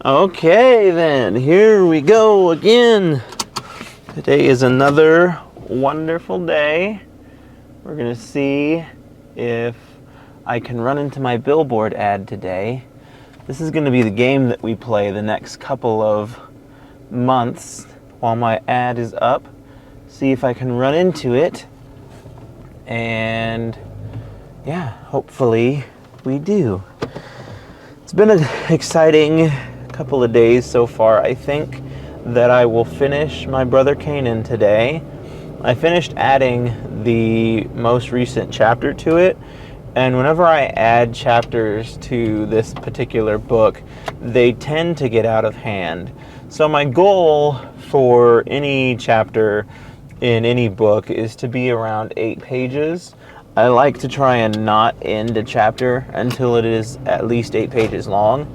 Okay then, here we go again. Today is another wonderful day. We're gonna see if I can run into my billboard ad today. This is gonna be the game that we play the next couple of months while my ad is up. See if I can run into it. And yeah, hopefully we do. It's been an exciting couple of days so far. I think that I will finish my Brother Kannin today. I finished adding the most recent chapter to it, and whenever I add chapters to this particular book, they tend to get out of hand. So my goal for any chapter in any book is to be around 8 pages. I like to try and not end a chapter until it is at least 8 pages long.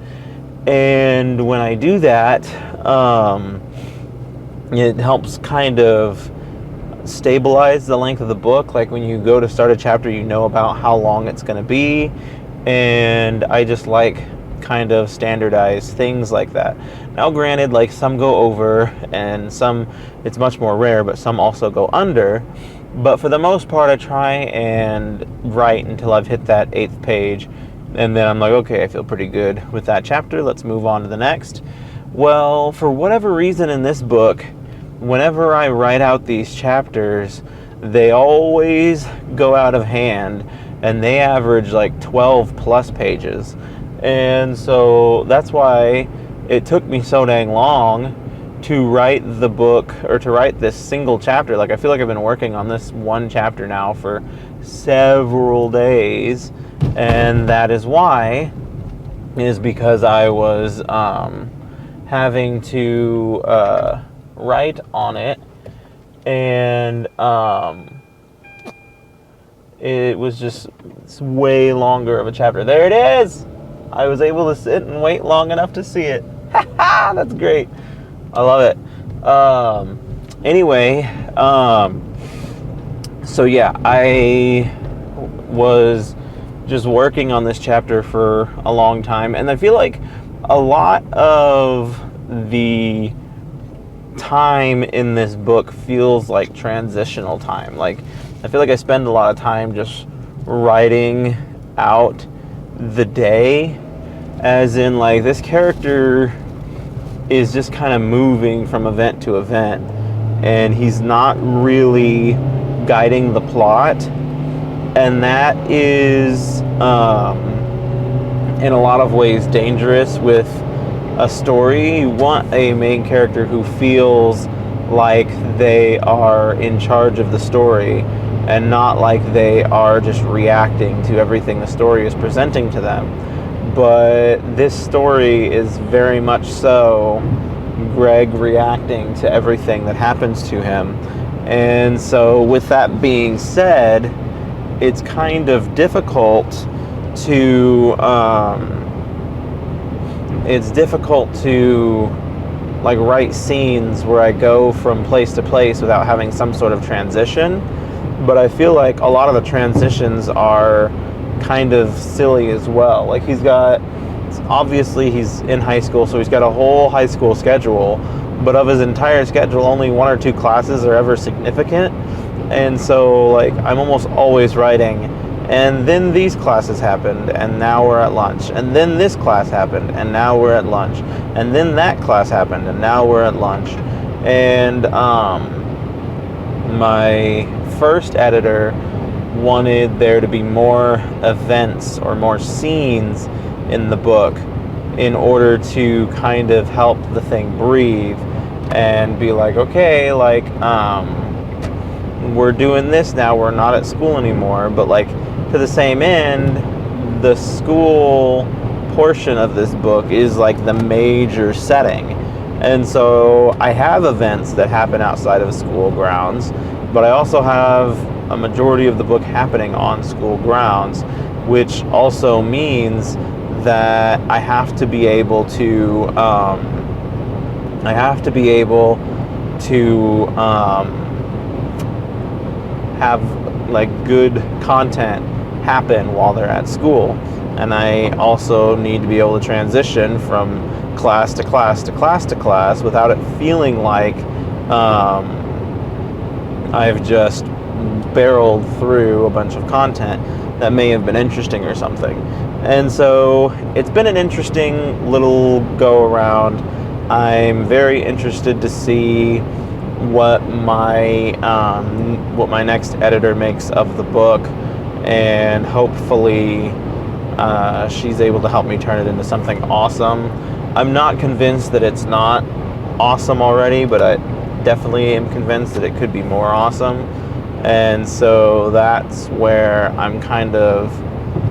And when I do that, it helps kind of stabilize the length of the book. Like when you go to start a chapter, you know about how long it's going to be. And I just like kind of standardize things like that. Now granted, like some go over and some, it's much more rare, but some also go under. But for the most part, I try and write until I've hit that 8th page. And then I'm like, okay, I feel pretty good with that chapter. Let's move on to the next. Well, for whatever reason in this book, whenever I write out these chapters, they always go out of hand, and they average like 12 plus pages. And so that's why it took me so dang long to write the book, or to write this single chapter. Like, I feel like I've been working on this one chapter now for several days. And that is why, is because I was having to write on it, and it was just way longer of a chapter. There it is! I was able to sit and wait long enough to see it. That's great. I love it. Anyway, so yeah, I was just working on this chapter for a long time, and I feel like a lot of the time in this book feels like transitional time. Like, I feel like I spend a lot of time just writing out the day, as in, like, this character is just kind of moving from event to event, and he's not really guiding the plot. And that is, in a lot of ways, dangerous with a story. You want a main character who feels like they are in charge of the story, and not like they are just reacting to everything the story is presenting to them. But this story is very much so Greg reacting to everything that happens to him. And so with that being said, it's kind of difficult to like write scenes where I go from place to place without having some sort of transition. But I feel like a lot of the transitions are kind of silly as well. Like, obviously he's in high school, so he's got a whole high school schedule, but of his entire schedule, only 1 or 2 classes are ever significant. And so, like, I'm almost always writing, and then these classes happened, and now we're at lunch, and then this class happened, and now we're at lunch, and then that class happened, and now we're at lunch. And my first editor wanted there to be more events or more scenes in the book in order to kind of help the thing breathe and be like, okay, like, we're doing this now, we're not at school anymore. But, like, to the same end, the school portion of this book is like the major setting. And so I have events that happen outside of school grounds, but I also have a majority of the book happening on school grounds, which also means that I have to be able to have like good content happen while they're at school. And I also need to be able to transition from class to class to class to class without it feeling like I've just barreled through a bunch of content that may have been interesting or something. And so it's been an interesting little go around. I'm very interested to see what my next editor makes of the book, and hopefully she's able to help me turn it into something awesome. I'm not convinced that it's not awesome already, but I definitely am convinced that it could be more awesome. And so that's where I'm kind of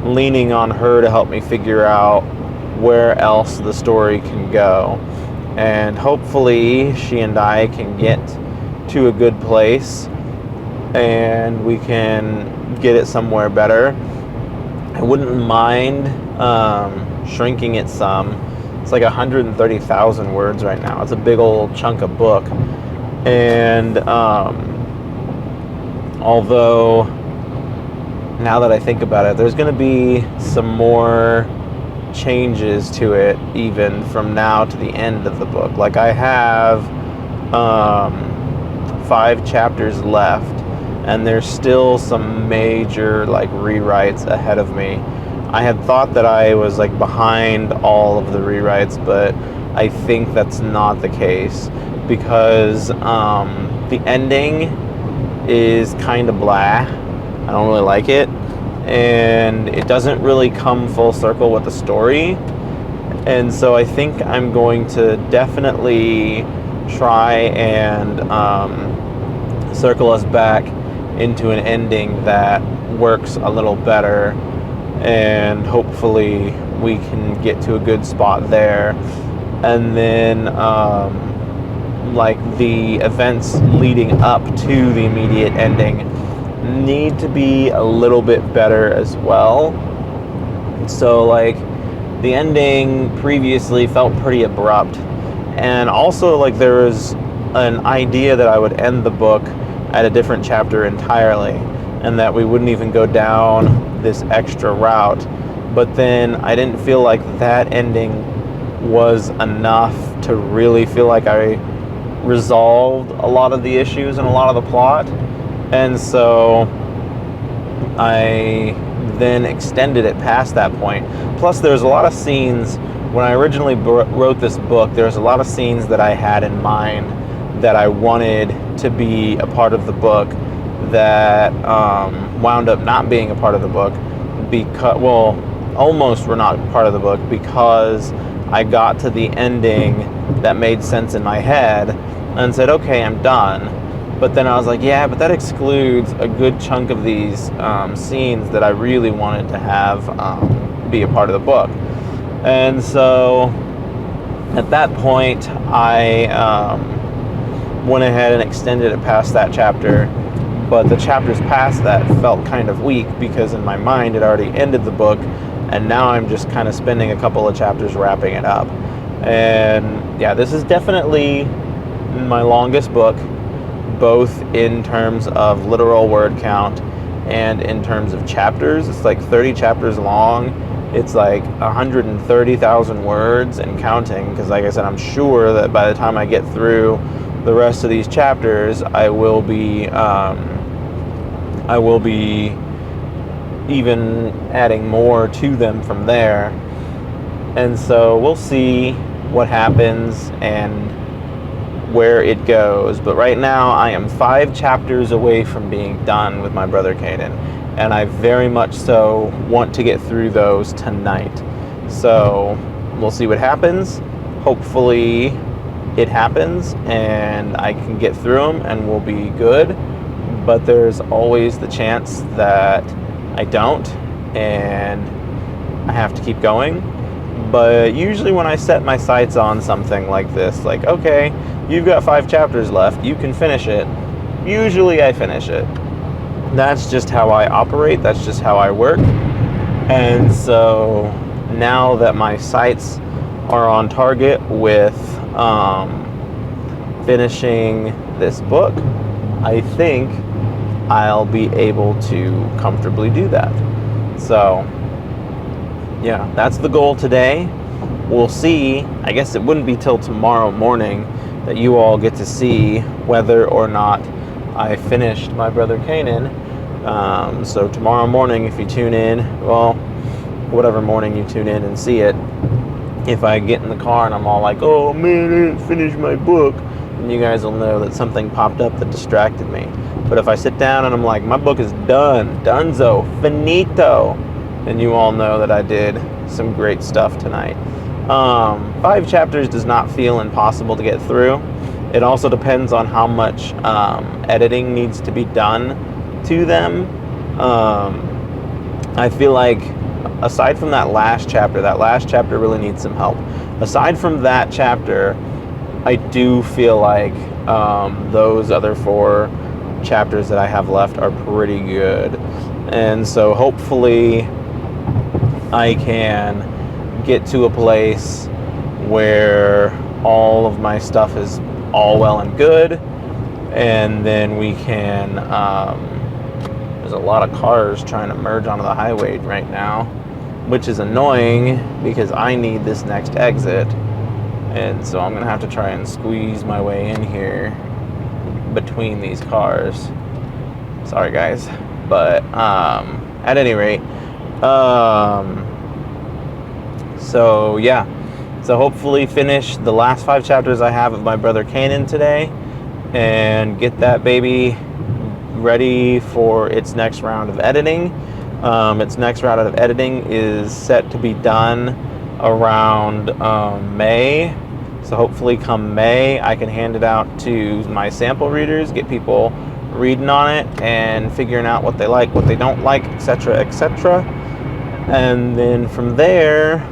leaning on her to help me figure out where else the story can go. And hopefully she and I can get to a good place and we can get it somewhere better. I wouldn't mind shrinking it some. It's like 130,000 words right now. It's a big old chunk of book. And although now that I think about it, there's going to be some more changes to it even from now to the end of the book. Like I have 5 chapters left, and there's still some major like rewrites ahead of me. I had thought that I was like behind all of the rewrites, but I think that's not the case, because the ending is kind of blah. I don't really like it, and it doesn't really come full circle with the story. And so I think I'm going to definitely try and circle us back into an ending that works a little better, and hopefully we can get to a good spot there. And then like the events leading up to the immediate ending need to be a little bit better as well. So like the ending previously felt pretty abrupt, and also like there was an idea that I would end the book at a different chapter entirely, and that we wouldn't even go down this extra route. But then I didn't feel like that ending was enough to really feel like I resolved a lot of the issues and a lot of the plot. And so I then extended it past that point. Plus there's a lot of scenes, when I originally wrote this book, there's a lot of scenes that I had in mind that I wanted to be a part of the book that wound up not being a part of the book, because, well, almost were not part of the book, because I got to the ending that made sense in my head and said, okay, I'm done. But then I was like, yeah, but that excludes a good chunk of these scenes that I really wanted to have be a part of the book. And so at that point, I went ahead and extended it past that chapter. But the chapters past that felt kind of weak, because in my mind it already ended the book, and now I'm just kind of spending a couple of chapters wrapping it up. And yeah, this is definitely my longest book, both in terms of literal word count and in terms of chapters. It's like 30 chapters long. It's like 130,000 words and counting, because like I said, I'm sure that by the time I get through the rest of these chapters, I will be even adding more to them from there. And so we'll see what happens and where it goes. But right now I am 5 chapters away from being done with my Brother Kannin, and I very much so want to get through those tonight. So we'll see what happens. Hopefully it happens and I can get through them and we'll be good. But there's always the chance that I don't, and I have to keep going. But usually when I set my sights on something like this, like, okay, you've got 5 chapters left, you can finish it, usually I finish it. That's just how I operate, that's just how I work. And so now that my sights are on target with finishing this book, I think I'll be able to comfortably do that. So yeah, that's the goal today. we'll see. I guess it wouldn't be till tomorrow morning that you all get to see whether or not I finished my Brother Kannin. So tomorrow morning, if you tune in, well, whatever morning you tune in and see it, if I get in the car and I'm all like, oh man, I didn't finish my book, then you guys will know that something popped up that distracted me. But if I sit down and I'm like, my book is done, dunzo, finito, then you all know that I did some great stuff tonight. 5 chapters does not feel impossible to get through. It also depends on how much editing needs to be done to them. I feel like aside from that last chapter really needs some help. Aside from that chapter, I do feel like those other 4 chapters that I have left are pretty good. And so hopefully I can get to a place where all of my stuff is all well and good, and then we can there's a lot of cars trying to merge onto the highway right now, which is annoying because I need this next exit, and so I'm gonna have to try and squeeze my way in here between these cars. Sorry guys, but at any rate, so yeah, so hopefully finish the last 5 chapters I have of my Brother Kannin today and get that baby ready for its next round of editing. Its next round of editing is set to be done around May. So hopefully come May, I can hand it out to my sample readers, get people reading on it and figuring out what they like, what they don't like, etc., etc. And then from there,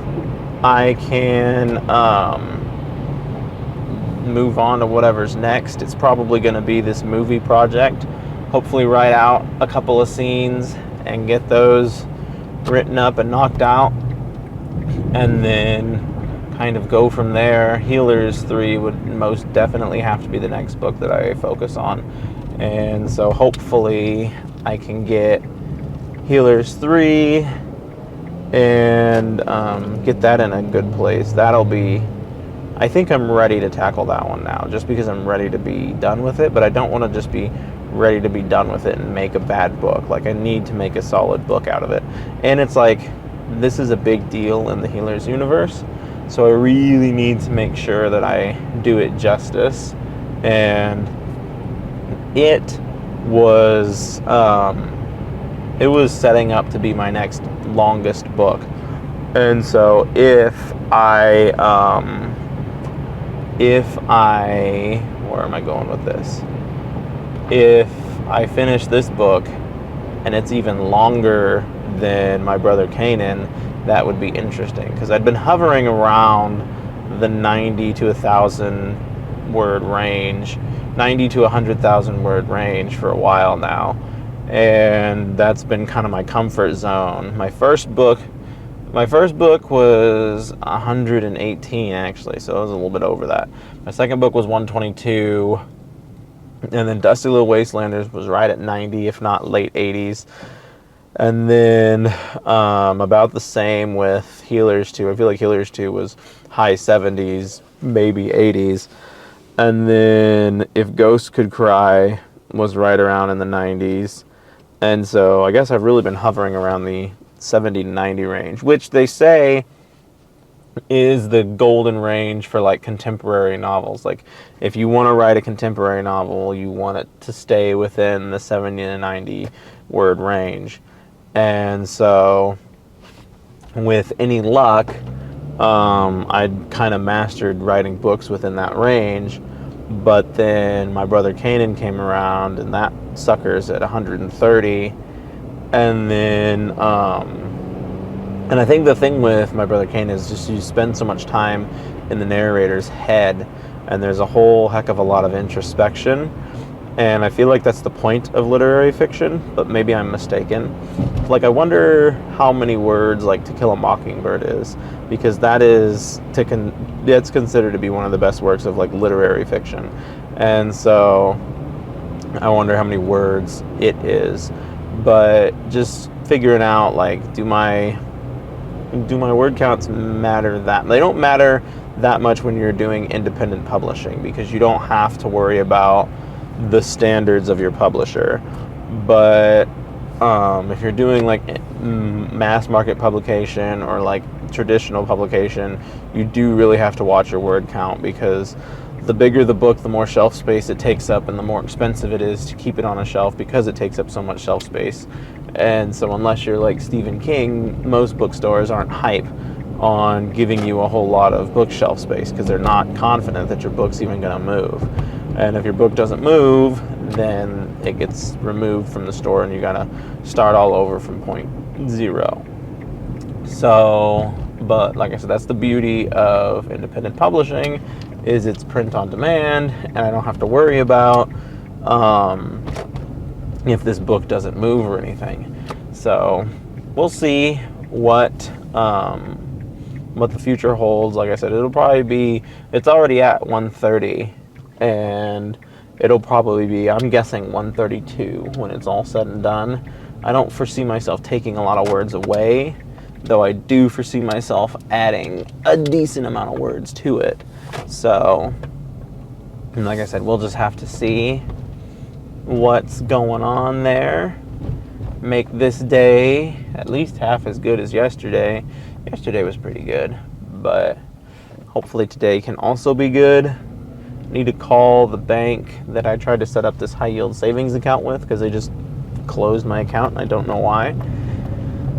I can move on to whatever's next. It's probably going to be this movie project. Hopefully write out a couple of scenes and get those written up and knocked out, and then kind of go from there. Healers 3 would most definitely have to be the next book that I focus on, and so hopefully I can get Healers 3 and get that in a good place. That'll be, I think I'm ready to tackle that one now, just because I'm ready to be done with it, but I don't want to just be ready to be done with it and make a bad book. Like, I need to make a solid book out of it. And it's like, this is a big deal in the Healers universe, so I really need to make sure that I do it justice. And it was setting up to be my next longest book. And so if I where am I going with this? If I finish this book and it's even longer than my Brother Kannin, that would be interesting, because I'd been hovering around the 90 to 1,000 word range, 90 to 100,000 word range for a while now, and that's been kind of my comfort zone. My first book was 118 actually, so it was a little bit over that. My second book was 122, and then Dusty Little Wastelanders was right at 90, if not late 80s. And then about the same with Healers 2. I feel like Healers 2 was high 70s, maybe 80s. And then If Ghosts Could Cry was right around in the 90s. And so I guess I've really been hovering around the 70 to 90 range, which they say is the golden range for like contemporary novels. Like, if you want to write a contemporary novel, you want it to stay within the 70 to 90 word range. And so with any luck, I'd kind of mastered writing books within that range. But then my Brother Kannin came around, and that sucker's at 130. And then and I think the thing with my Brother Kannin is just you spend so much time in the narrator's head, and there's a whole heck of a lot of introspection. And I feel like that's the point of literary fiction, but maybe I'm mistaken. Like, I wonder how many words like To Kill a Mockingbird is, because that's considered to be one of the best works of like literary fiction. And so I wonder how many words it is. But just figuring out, like, do my word counts matter that? They don't matter that much when you're doing independent publishing, because you don't have to worry about the standards of your publisher. But if you're doing like mass market publication or like traditional publication, you do really have to watch your word count, because the bigger the book, the more shelf space it takes up, and the more expensive it is to keep it on a shelf because it takes up so much shelf space. And so unless you're like Stephen King, most bookstores aren't hype on giving you a whole lot of bookshelf space, because they're not confident that your book's even going to move. And if your book doesn't move, then it gets removed from the store and you got to start all over from point zero. So, but like I said, that's the beauty of independent publishing, is it's print on demand, and I don't have to worry about if this book doesn't move or anything. So we'll see what the future holds. Like I said, it'll probably be, it's already at 1:30, and it'll probably be, I'm guessing, 1:32 when it's all said and done. I don't foresee myself taking a lot of words away, though I do foresee myself adding a decent amount of words to it. So, and like I said, we'll just have to see what's going on there. Make this day at least half as good as yesterday. Yesterday was pretty good, but hopefully today can also be good. Need to call the bank that I tried to set up this high yield savings account with, because they just closed my account and I don't know why.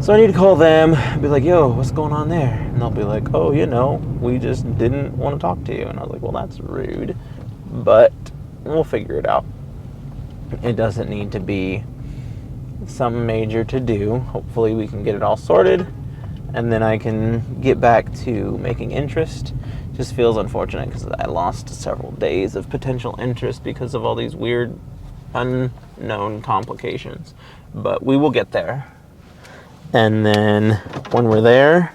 So I need to call them, be like, yo, what's going on there? And they'll be like, oh, we just didn't want to talk to you. And I was like, well, that's rude, but we'll figure it out. It doesn't need to be some major to-do. Hopefully we can get it all sorted, and then I can get back to making interest. Just feels unfortunate because I lost several days of potential interest because of all these weird, unknown complications. But we will get there. And then when we're there,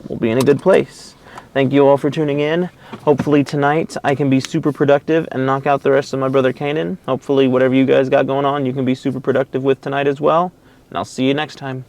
we'll be in a good place. Thank you all for tuning in. Hopefully tonight I can be super productive and knock out the rest of my Brother Kannin. Hopefully whatever you guys got going on, you can be super productive with tonight as well. And I'll see you next time.